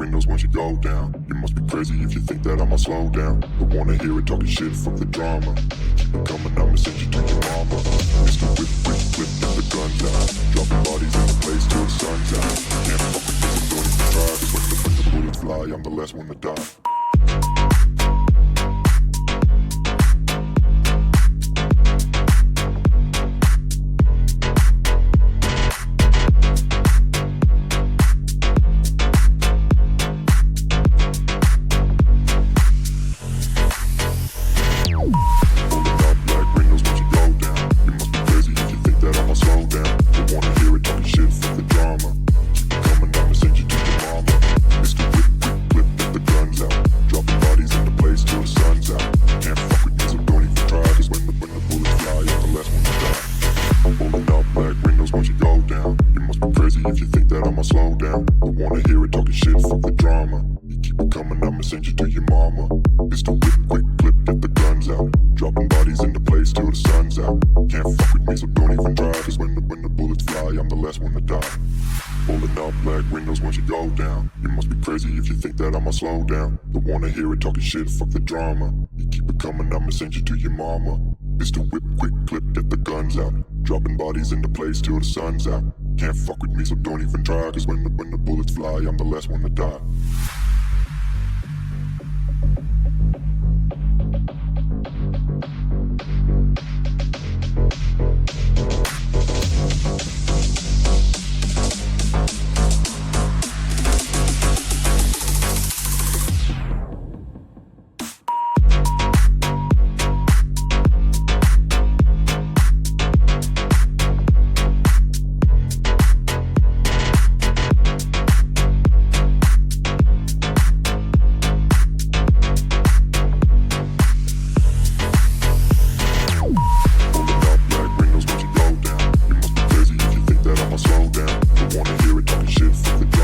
windows once you go down. You must be crazy if you think that I'ma slow down. Don't wanna hear it talking shit, fuck the drama. Keep it coming, I'ma send you to your mama. Mr. Whip, whip, whip, get the guns out. Dropping bodies in the place till the sun's out. Can't fuck with this, I'm don't even try. Cause when the bullets fly, I'm the last one to die. If you think that I'ma slow down, don't wanna hear it talking shit, fuck the drama. You keep it coming, I'ma send you to your mama. Pistol whip, quick clip, get the guns out. Dropping bodies into place till the sun's out. Can't fuck with me, so don't even try. Cause when the bullets fly, I'm the last one to die. Pulling up black windows once you go down. You must be crazy if you think that I'ma slow down. Don't wanna hear it talking shit, fuck the drama. You keep it coming, I'ma send you to your mama. Pistol whip, quick clip, get the guns out. Dropping bodies into place till the sun's out. Can't fuck with me, so don't even try. Cause when the bullets fly, I'm the last one to die. Slow down, don't wanna hear it talking shit, fuck the